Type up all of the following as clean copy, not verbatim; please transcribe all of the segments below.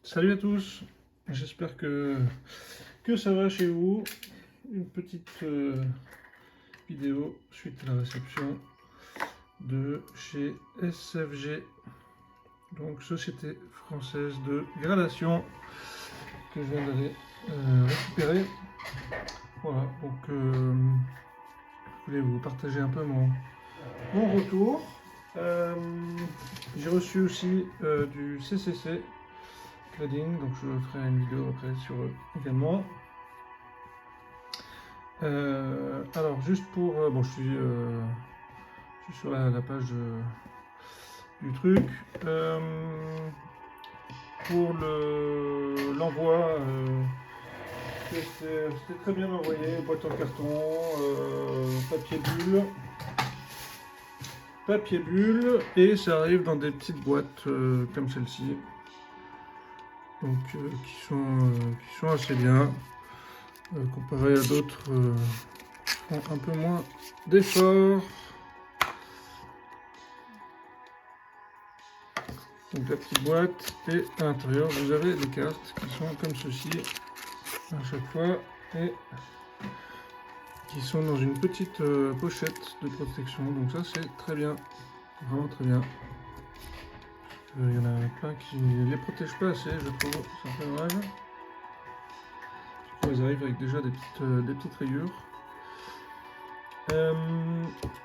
Salut à tous, j'espère que ça va chez vous. Une petite vidéo suite à la réception de chez SFG, donc Société Française de Gradation, que je viens d'aller récupérer. Voilà, donc je voulais vous partager un peu mon retour. J'ai reçu aussi du CCC Grading, donc je ferai une vidéo après sur eux également. Alors juste pour... bon, je suis sur la page du truc. Pour l'envoi, c'était très bien envoyé, boîte en carton, papier bulle, et ça arrive dans des petites boîtes comme celle-ci, donc qui sont assez bien, comparé à d'autres qui font un peu moins d'efforts. Donc la petite boîte, et à l'intérieur vous avez des cartes qui sont comme ceci à chaque fois et qui sont dans une petite pochette de protection. Donc ça c'est très bien, vraiment très bien. Il y en a plein qui ne les protègent pas assez, je trouve, c'est un peu dommage. Du coup ils arrivent avec déjà des petites rayures.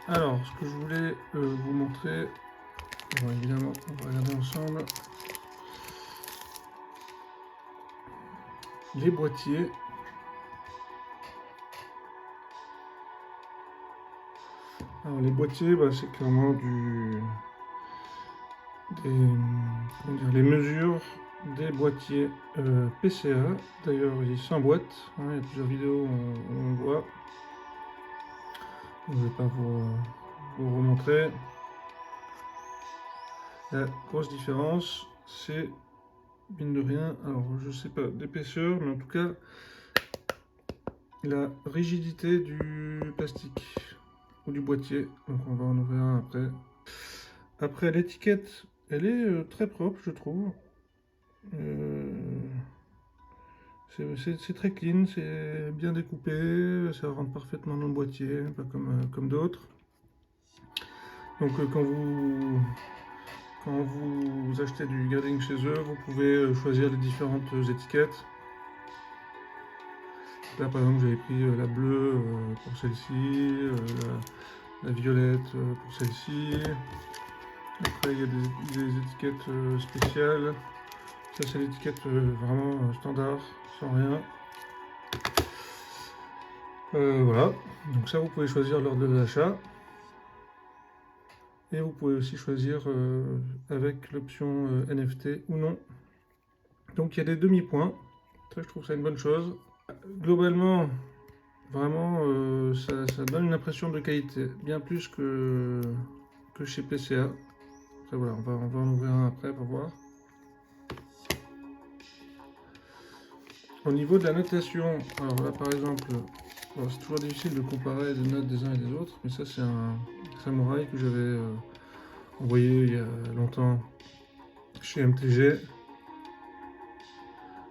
Alors ce que je voulais vous montrer, bon, évidemment on va regarder ensemble. Les boîtiers. Alors les boîtiers, c'est clairement les mesures des boîtiers PCA. D'ailleurs il s'emboîtent, hein, il y a plusieurs vidéos où on voit. Je ne vais pas vous remontrer. La grosse différence, c'est mine de rien, alors je sais pas d'épaisseur, mais en tout cas la rigidité du plastique ou du boîtier. Donc on va en ouvrir un après. Après l'étiquette, elle est très propre, je trouve. C'est très clean, c'est bien découpé, ça rentre parfaitement dans le boîtier, pas comme d'autres. Donc quand vous achetez du grading chez eux, vous pouvez choisir les différentes étiquettes. Là par exemple j'avais pris la bleue pour celle-ci, la violette pour celle-ci. Après il y a des étiquettes spéciales. Ça c'est l'étiquette vraiment standard, sans rien. Voilà, donc ça vous pouvez choisir lors de l'achat. Et vous pouvez aussi choisir avec l'option NFT ou non. Donc il y a des demi-points, ça je trouve ça une bonne chose. Globalement, vraiment ça donne une impression de qualité, bien plus que chez PCA. Après voilà, on va en ouvrir un après pour voir. Au niveau de la notation, alors là par exemple, c'est toujours difficile de comparer les notes des uns et des autres, mais ça c'est un samouraï que j'avais envoyé il y a longtemps chez MTG.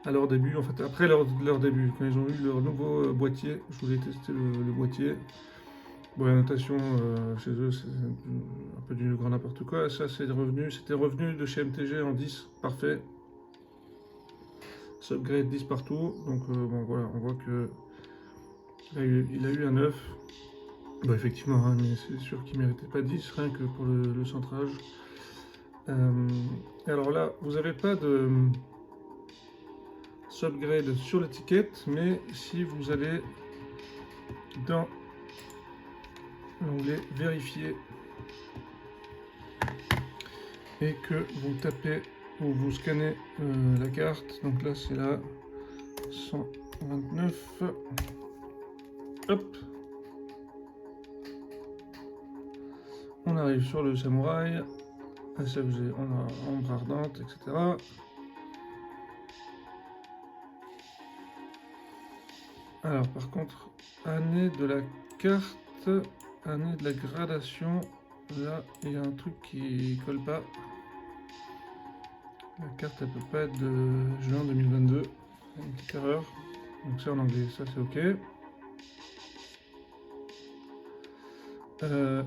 À leur début, en fait, après leur début, quand ils ont eu leur nouveau boîtier, je voulais tester le boîtier. Bon, la notation chez eux, c'est un peu du grand n'importe quoi. Ça, c'était revenu de chez MTG en 10, parfait. Subgrade 10 partout, donc bon voilà, on voit que il a eu un 9. Bon, effectivement, hein, mais c'est sûr qu'il ne méritait pas 10, rien que pour le centrage. Alors là, vous n'avez pas de subgrade sur l'étiquette, mais si vous allez dans l'onglet vérifier et que vous tapez ou vous scannez la carte, donc là c'est la 129, hop, on arrive sur le samouraï, SFG, on a ombre ardente, etc. Alors par contre, année de la carte, année de la gradation, là il y a un truc qui colle pas. La carte elle peut pas être de juin 2022. Une petite erreur. Donc c'est en anglais, ça c'est ok.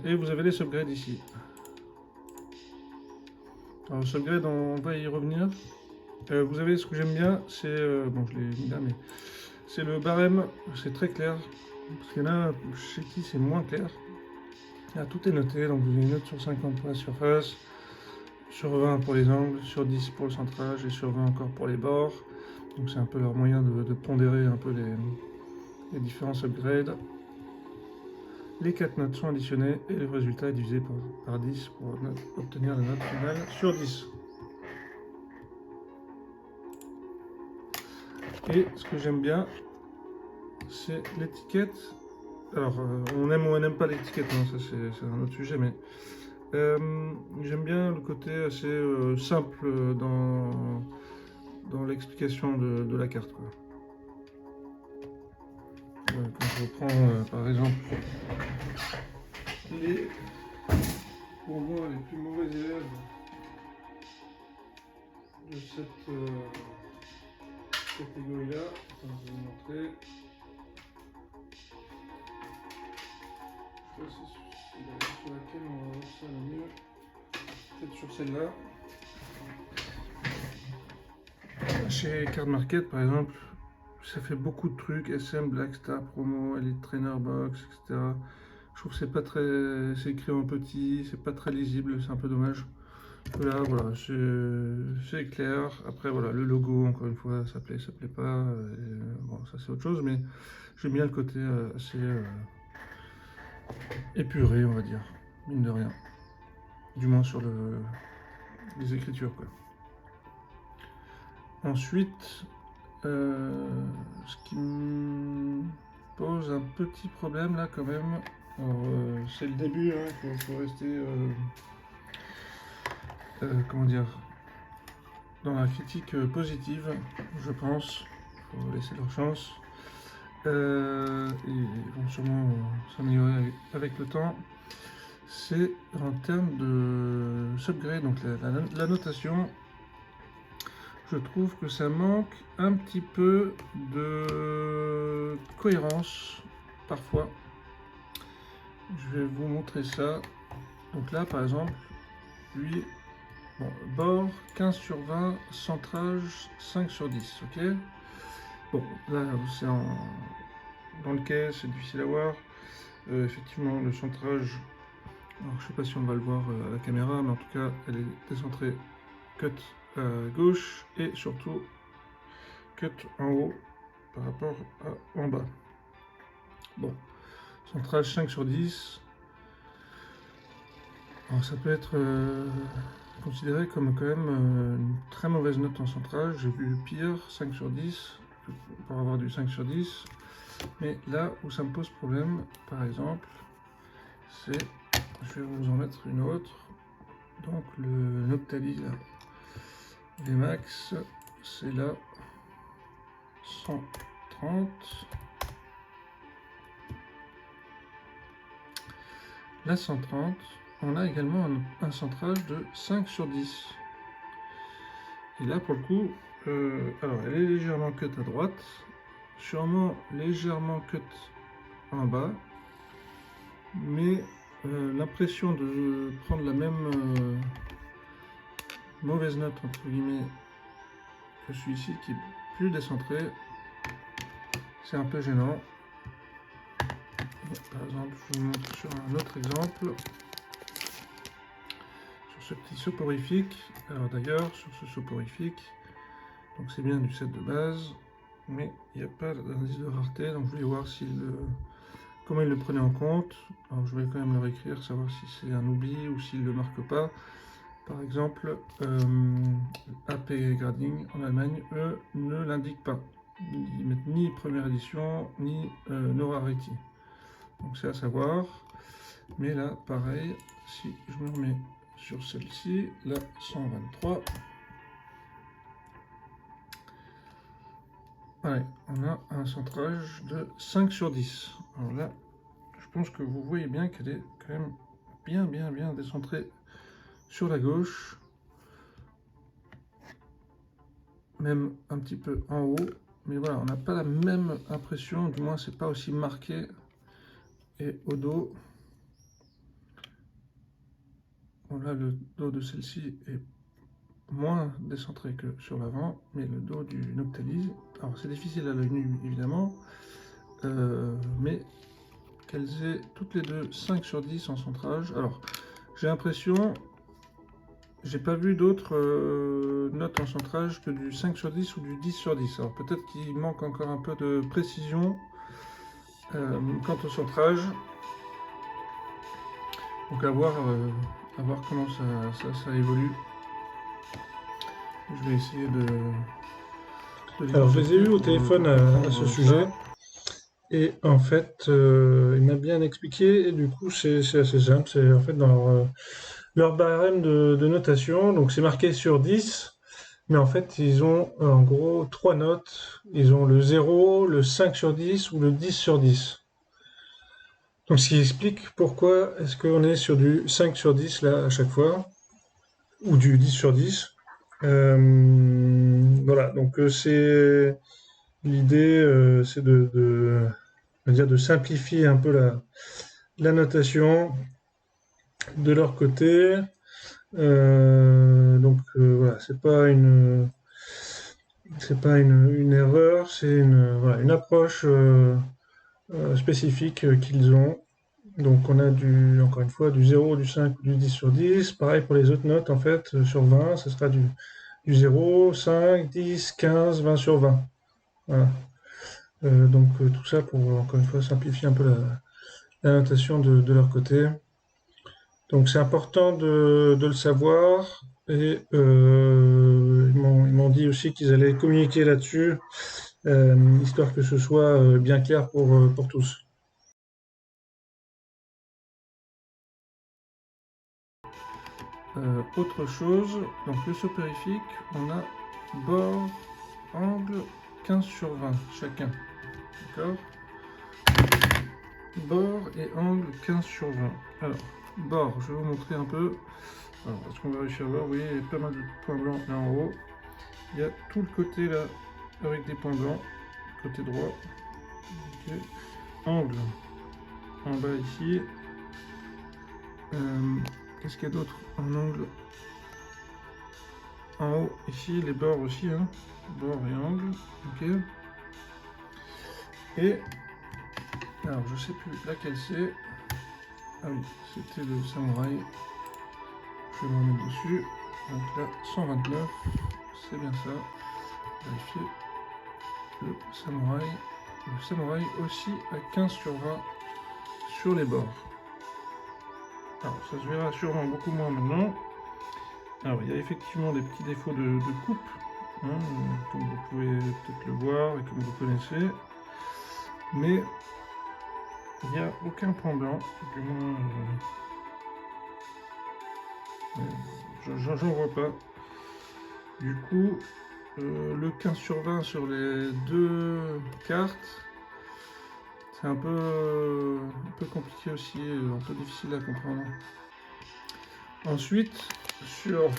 Et vous avez les subgrades ici. Alors subgrade, on va y revenir. Vous avez ce que j'aime bien, c'est bon je l'ai mis là, mais c'est le barème, c'est très clair. Parce qu'il y en a chez qui c'est moins clair. Là tout est noté, donc vous avez une note sur 50 pour la surface, sur 20 pour les angles, sur 10 pour le centrage et sur 20 encore pour les bords. Donc c'est un peu leur moyen de pondérer un peu les différents upgrades. Les 4 notes sont additionnées et le résultat est divisé par 10 pour obtenir la note finale sur 10. Et ce que j'aime bien, c'est l'étiquette. Alors, on aime ou on n'aime pas l'étiquette, hein, ça c'est un autre sujet, mais j'aime bien le côté assez simple dans l'explication de la carte, quoi. Quand je reprends par exemple pour moi les plus mauvais élèves de cette catégorie-là, je vais vous montrer. Je sais pas si c'est sur laquelle on va voir ça le mieux. Peut-être sur celle-là. Chez Card Market par exemple, ça fait beaucoup de trucs, SM, Blackstar, Promo, Elite Trainer Box, etc. Je trouve que c'est pas très. C'est écrit en petit, c'est pas très lisible, c'est un peu dommage. Là, voilà, c'est clair. Après, voilà, le logo, encore une fois, ça plaît pas. Bon, ça c'est autre chose, mais j'aime bien le côté assez épuré, on va dire, mine de rien. Du moins sur les écritures, quoi. Ensuite, ce qui me pose un petit problème là, quand même. C'est le début, hein, faut rester. Comment dire, dans la critique positive, je pense. Il faut laisser leur chance. Ils vont sûrement s'améliorer avec le temps. C'est en termes de subgrade, donc la notation. Je trouve que ça manque un petit peu de cohérence parfois. Je vais vous montrer ça. Donc là, par exemple, lui. Bon, bord 15 sur 20, centrage 5 sur 10, ok. Bon, là c'est dans le quai, c'est difficile à voir. Effectivement, le centrage, alors je sais pas si on va le voir à la caméra, mais en tout cas, elle est décentrée cut à gauche et surtout cut en haut par rapport à en bas. Bon, centrage 5 sur 10. Alors ça peut être considéré comme quand même une très mauvaise note en centrage. J'ai vu pire, 5 sur 10, pour avoir du 5 sur 10. Mais là où ça me pose problème, par exemple, c'est, je vais vous en mettre une autre. Donc le Noctali, là, VMAX, c'est là 130. La 130, on a également un centrage de 5 sur 10. Et là, pour le coup, alors elle est légèrement cut à droite, sûrement légèrement cut en bas, mais l'impression de prendre la même mauvaise note, entre guillemets, que celui-ci, qui est plus décentré, c'est un peu gênant. Par exemple, je vous montre sur un autre exemple. Ce petit soporifique. Alors d'ailleurs, sur ce soporifique, donc c'est bien du set de base, mais il n'y a pas d'indice de rareté, donc je voulais voir comment il le prenait en compte. Alors je vais quand même le réécrire, savoir si c'est un oubli ou s'il ne le marque pas. Par exemple, AP Grading en Allemagne, eux, ne l'indiquent pas. Ils mettent ni première édition, ni no rarity. Donc c'est à savoir. Mais là, pareil, si je me remets sur celle-ci, la 123. Ouais, on a un centrage de 5 sur 10. Alors là, je pense que vous voyez bien qu'elle est quand même bien décentrée sur la gauche. même un petit peu en haut. Mais voilà, on n'a pas la même impression, du moins c'est pas aussi marqué. Et au dos, bon là le dos de celle-ci est moins décentré que sur l'avant, mais le dos du Noctalis, alors c'est difficile à l'œil nu évidemment, mais qu'elles aient toutes les deux 5 sur 10 en centrage. Alors j'ai l'impression, j'ai pas vu d'autres notes en centrage que du 5 sur 10 ou du 10 sur 10. Alors peut-être qu'il manque encore un peu de précision quant au centrage. Donc à voir comment ça évolue. Je vais essayer de les Alors, je les ai contacter eus au pour téléphone à comprendre ce ça. sujet. Et en fait, il m'a bien expliqué. Et du coup, c'est assez simple. C'est en fait dans leur barème de notation. Donc, c'est marqué sur 10. Mais en fait, ils ont en gros trois notes. Ils ont le 0, le 5 sur 10 ou le 10 sur 10. Donc, ce qui explique pourquoi est-ce qu'on est sur du 5 sur 10 là à chaque fois, ou du 10 sur 10. Voilà, donc c'est l'idée, c'est on va dire de simplifier un peu la notation de leur côté. Donc voilà, c'est pas une erreur, c'est voilà, une approche spécifique qu'ils ont. Donc on a encore une fois du 0, du 5 ou du 10 sur 10. Pareil pour les autres notes, en fait, sur 20, ce sera du 0, 5, 10, 15, 20 sur 20. Voilà. Donc tout ça pour, encore une fois, simplifier un peu la notation de leur côté. Donc c'est important de le savoir. Et ils m'ont dit aussi qu'ils allaient communiquer là-dessus, histoire que ce soit bien clair pour tous. Autre chose, donc le soporifique, on a bord, angle, 15 sur 20 chacun. D'accord? Bord et angle 15 sur 20. Alors, bord, je vais vous montrer un peu. Alors, est-ce qu'on va réussir à voir? Oui, il y a pas mal de points blancs là en haut. Il y a tout le côté là avec des points blancs, côté droit. Okay. Angle, en bas ici. Qu'est-ce qu'il y a d'autre en angle? En haut, ici, les bords aussi, hein. Bord et angle, ok. Et, alors je sais plus laquelle c'est. Ah oui, c'était le samouraï. Je vais me remettre dessus. Donc là, 129, c'est bien ça. Vérifier. Le samouraï. Le samouraï aussi à 15 sur 20 sur les bords. Alors ça se verra sûrement beaucoup moins maintenant. Alors il y a effectivement des petits défauts de coupe, hein, comme vous pouvez peut-être le voir et comme vous connaissez. Mais il n'y a aucun point blanc, du moins j'en vois pas. Du coup, le 15 sur 20 sur les deux cartes, c'est un peu compliqué aussi, un peu difficile à comprendre. Ensuite, sur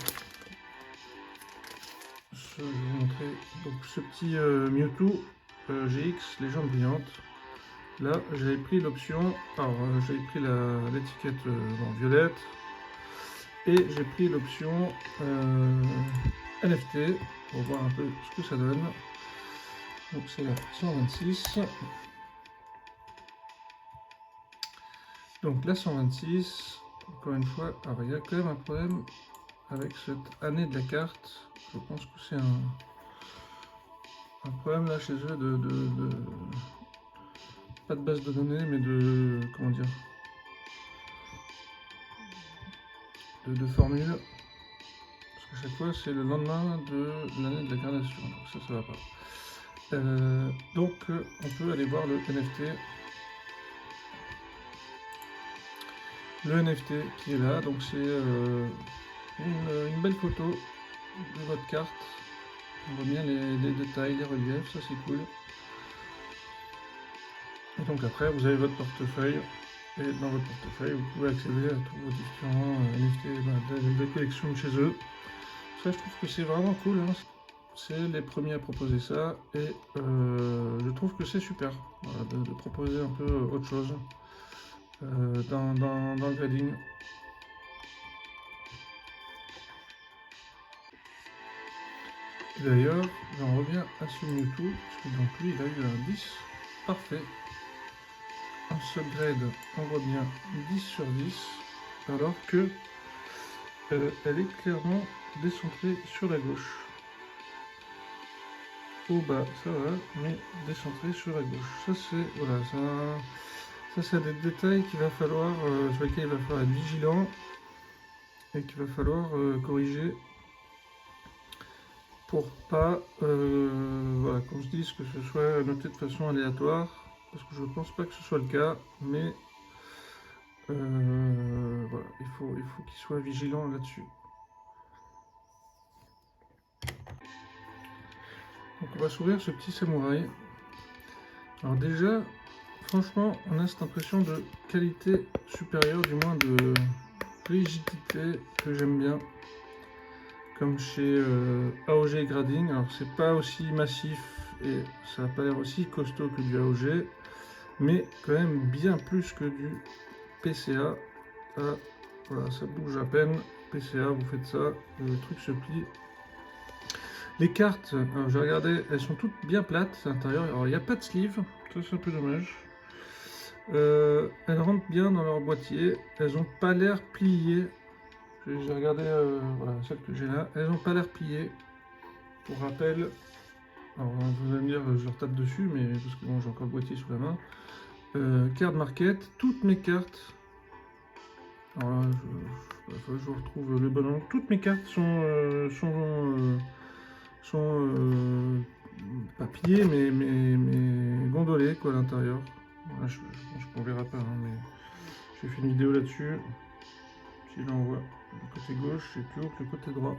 je vais vous montrer donc, ce petit Mewtwo GX, légende brillante. Là, j'avais pris l'option, alors j'avais pris l'étiquette violette, et j'ai pris l'option NFT pour voir un peu ce que ça donne. Donc c'est la 126. Donc la 126, encore une fois, alors il y a quand même un problème avec cette année de la carte. Je pense que c'est un problème là chez eux pas de base de données, mais comment dire, de formule. Parce qu'à chaque fois, c'est le lendemain de l'année de l'incarnation. Donc ça va pas. Donc, on peut aller voir le NFT. Le NFT qui est là. Donc, c'est une belle photo de votre carte. On voit bien les détails, les reliefs. Ça, c'est cool. Et donc, après, vous avez votre portefeuille. Et dans votre portefeuille, vous pouvez accéder à tous vos différents NFT de la collection de chez eux. Ça, je trouve que c'est vraiment cool. Hein. c'est les premiers à proposer ça et je trouve que c'est super voilà, de proposer un peu autre chose dans le grading. D'ailleurs, j'en reviens à ce Mewtwo, parce que donc lui il a eu un 10 parfait. En subgrade, on voit bien 10 sur 10, alors que elle est clairement décentrée sur la gauche. Au bas, ça va, mais décentrée sur la gauche. Ça c'est voilà, ça c'est des détails qu'il va falloir, sur lesquels il va falloir être vigilant et qu'il va falloir corriger pour pas voilà, qu'on se dise que ce soit noté de façon aléatoire, parce que je pense pas que ce soit le cas, mais voilà, il faut qu'il soit vigilant là-dessus. Donc on va s'ouvrir ce petit samouraï. Alors déjà, franchement, on a cette impression de qualité supérieure, du moins de rigidité que j'aime bien. Comme chez AOG Grading. Alors c'est pas aussi massif et ça n'a pas l'air aussi costaud que du AOG, mais quand même bien plus que du PCA. Voilà, ça bouge à peine. PCA, vous faites ça, le truc se plie. Les cartes, j'ai regardé, elles sont toutes bien plates à l'intérieur. Alors il n'y a pas de sleeve, ça c'est un peu dommage. Elles rentrent bien dans leur boîtier, elles n'ont pas l'air pliées. J'ai regardé voilà, celles que j'ai là, elles n'ont pas l'air pliées. Pour rappel, alors vous allez me dire je leur tape dessus, mais parce que bon, j'ai encore le boîtier sous la main. Card market, toutes mes cartes. Alors là, je vous retrouve le bon ordre. Toutes mes cartes sont pas pliées, mais gondolées quoi à l'intérieur. Voilà, je pense qu'on verra pas, hein, mais j'ai fait une vidéo là-dessus. Si là on voit le côté gauche, c'est plus haut que le côté droit.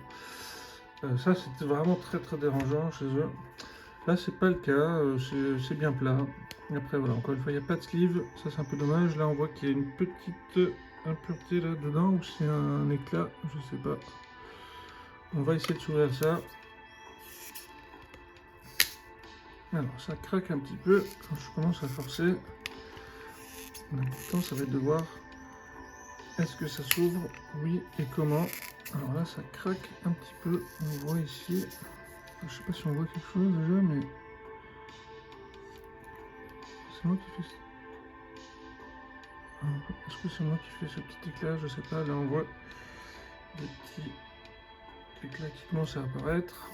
Ça c'était vraiment très très dérangeant chez eux. Là c'est pas le cas, c'est bien plat. Et après voilà, encore une fois il n'y a pas de sleeve, ça c'est un peu dommage. Là on voit qu'il y a une petite impureté là dedans ou c'est un éclat, je sais pas. On va essayer de s'ouvrir ça. Alors ça craque un petit peu quand je commence à forcer. L'important ça va être de voir est-ce que ça s'ouvre, oui et comment. Alors là ça craque un petit peu, on voit ici. Je sais pas si on voit quelque chose déjà, mais c'est moi qui fais ça. Est-ce que c'est moi qui fais ce petit éclat? Je sais pas, là on voit des petits éclats qui commencent à apparaître.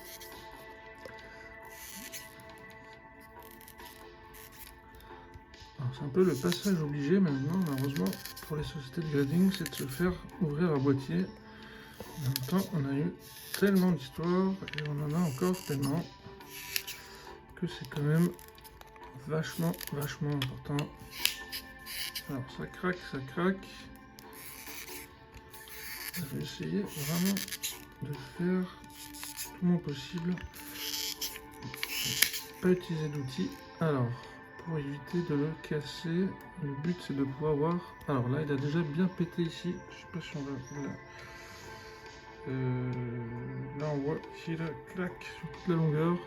C'est un peu le passage obligé maintenant, malheureusement, pour les sociétés de grading, c'est de se faire ouvrir leur boîtier. En même temps, on a eu tellement d'histoires, et on en a encore tellement, que c'est quand même vachement important. Alors ça craque, ça craque. Je vais essayer vraiment de faire tout mon possible. Pas utiliser d'outils. Alors, pour éviter de le casser, le but c'est de pouvoir voir. Alors là, il a déjà bien pété ici. Je sais pas si on va. Là, on voit ici, là, claque sur toute la longueur.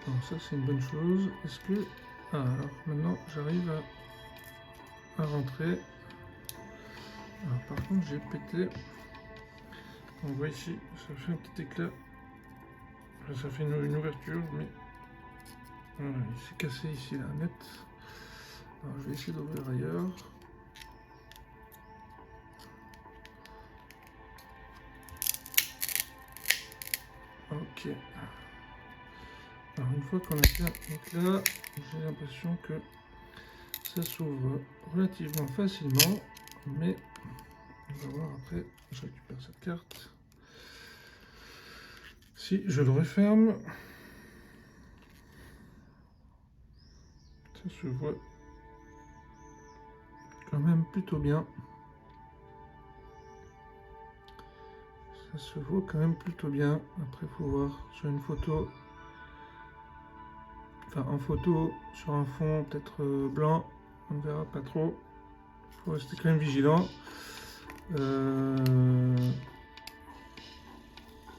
Alors ça, c'est une bonne chose. Est-ce que. Ah, alors maintenant, j'arrive à rentrer. Alors, par contre, j'ai pété. On voit ici, ça fait un petit éclat. Ça fait une ouverture, mais voilà, il s'est cassé ici, là, net. Alors, je vais essayer d'ouvrir ailleurs. Ok. Alors, une fois qu'on a fait un éclat, j'ai l'impression que ça s'ouvre relativement facilement, mais on va voir après. Je récupère cette carte. Si je le referme, ça se voit quand même plutôt bien. Ça se voit quand même plutôt bien. Après, il faut voir sur une photo, enfin en photo, sur un fond peut-être blanc, on ne verra pas trop. Il faut rester quand même vigilant.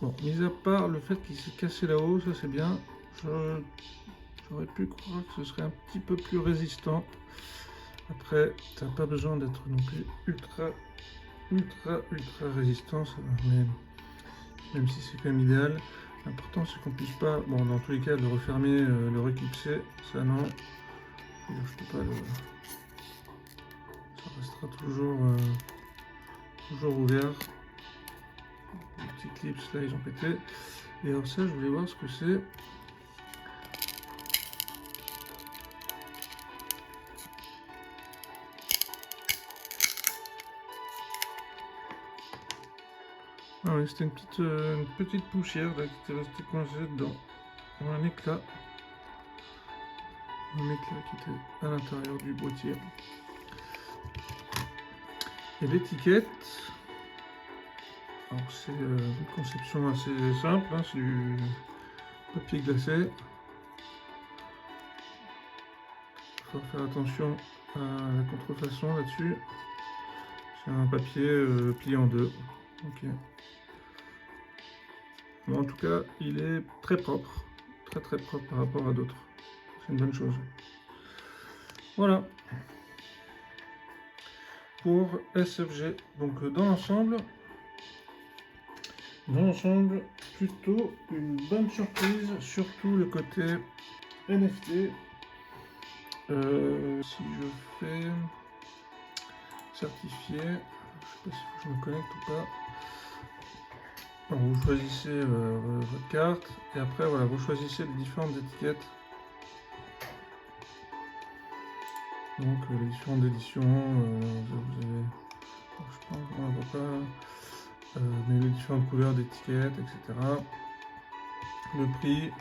Bon, mis à part le fait qu'il s'est cassé là-haut, ça c'est bien. J'aurais pu croire que ce serait un petit peu plus résistant. Après, t'as pas besoin d'être non plus ultra résistant, ça va, mais même si c'est quand même idéal. L'important c'est qu'on puisse pas, bon dans tous les cas, le refermer, le reclipser, ça non. Je peux pas le... Ça restera toujours ouvert. Les petits clips là ils ont pété. Et alors ça je voulais voir ce que c'est. Ah ouais, c'était une petite poussière là, qui était restée coincée dedans. Un éclat. Un éclat qui était à l'intérieur du boîtier. Et l'étiquette, alors c'est une conception assez simple, hein, c'est du papier glacé. Il faut faire attention à la contrefaçon là-dessus. C'est un papier plié en deux. Ok. Bon, en tout cas, il est très propre, très propre par rapport à d'autres. C'est une bonne chose. Voilà. Pour SFG. Donc dans l'ensemble, plutôt une bonne surprise, surtout le côté NFT. Si je fais certifié, je sais pas si je me connecte ou pas. Alors, vous choisissez votre carte et après voilà, vous choisissez les différentes étiquettes. Donc les différentes éditions, vous avez, je pense qu'on ne voit pas, mais les différentes couleurs d'étiquettes, etc. Le prix,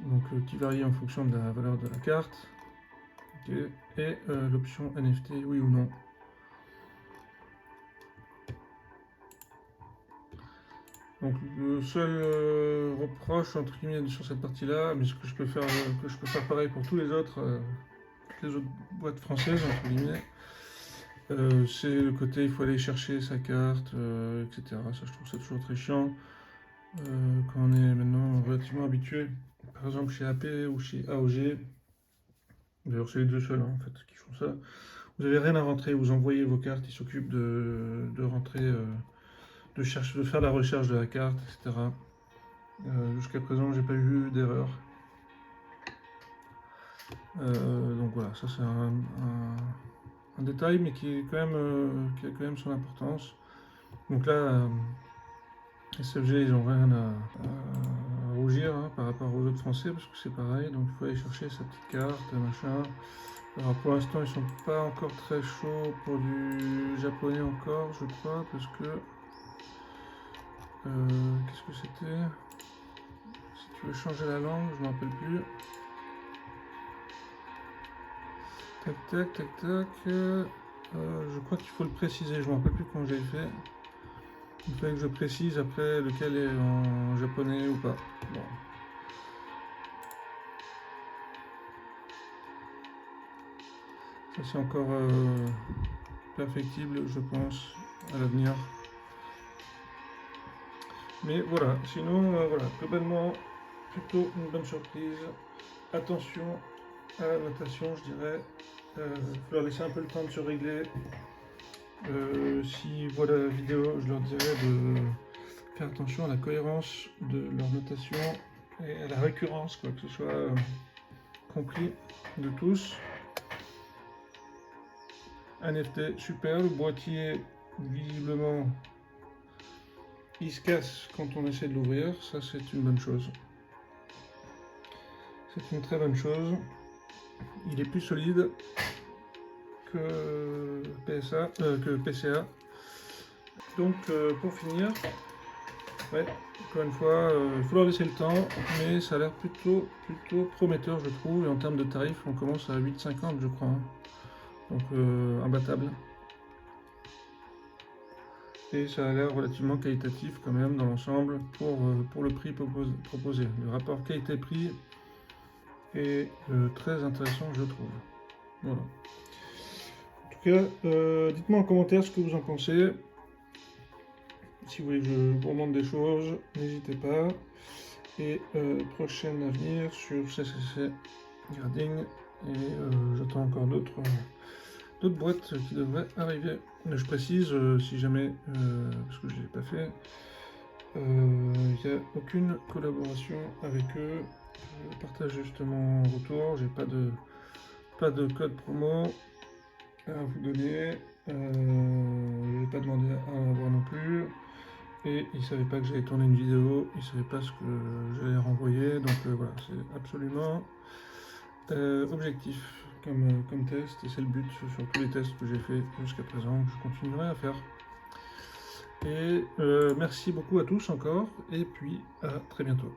donc qui varie en fonction de la valeur de la carte. Okay. Et l'option NFT, oui ou non. Donc le seul reproche entre guillemets sur cette partie-là, mais ce que je peux faire, pareil pour tous les autres, toutes les autres boîtes françaises entre guillemets, c'est le côté il faut aller chercher sa carte, etc. Ça je trouve ça toujours très chiant quand on est maintenant relativement habitué, par exemple chez AP ou chez AOG. D'ailleurs c'est les deux seuls hein, en fait qui font ça. Vous n'avez rien à rentrer, vous envoyez vos cartes, ils s'occupent de rentrer. De faire la recherche de la carte, etc. Jusqu'à présent, j'ai pas eu d'erreur. Donc voilà, ça c'est un détail, mais qui a quand même son importance. Donc là, SFG, ils n'ont rien à rougir hein, par rapport aux autres français, parce que c'est pareil. Donc il faut aller chercher sa petite carte, machin. Alors pour l'instant, ils sont pas encore très chauds pour du japonais encore, je crois, parce que qu'est-ce que c'était? Si tu veux changer la langue, je ne me rappelle plus. Tac. Je crois qu'il faut le préciser, je ne me rappelle plus comment j'avais fait. Il fallait que je précise après lequel est en japonais ou pas. Bon. Ça c'est encore perfectible, je pense, à l'avenir. Mais voilà, sinon, voilà, globalement, plutôt une bonne surprise. Attention à la notation, je dirais. Il faut leur laisser un peu le temps de se régler. S'ils voient la vidéo, je leur dirais de faire attention à la cohérence de leur notation et à la récurrence, quoi, que ce soit compris de tous. NFT, super. Le boîtier, visiblement, il se casse quand on essaie de l'ouvrir. Ça, c'est une bonne chose. C'est une très bonne chose. Il est plus solide que PCA. Donc pour finir, ouais, encore une fois, il faut leur laisser le temps, mais ça a l'air plutôt prometteur je trouve, et en termes de tarifs on commence à 8,50 je crois, hein. Donc imbattable. Et ça a l'air relativement qualitatif quand même dans l'ensemble pour le prix proposé. Le rapport qualité-prix est très intéressant je trouve. Voilà. En tout cas, dites-moi en commentaire ce que vous en pensez. Si vous voulez que je vous remonte des choses, n'hésitez pas. Et prochain avenir sur CCC Grading. Et j'attends encore d'autres boîtes qui devraient arriver. Je précise, si jamais, parce que je ne l'ai pas fait, il n'y a aucune collaboration avec eux. Je partage justement en retour. J'ai pas de code promo à vous donner. Je n'ai pas demandé à en avoir non plus. Et ils ne savaient pas que j'allais tourner une vidéo, ils ne savaient pas ce que j'allais renvoyer, donc voilà, c'est absolument objectif comme test, et c'est le but sur tous les tests que j'ai fait jusqu'à présent, que je continuerai à faire. Et merci beaucoup à tous encore, et puis à très bientôt.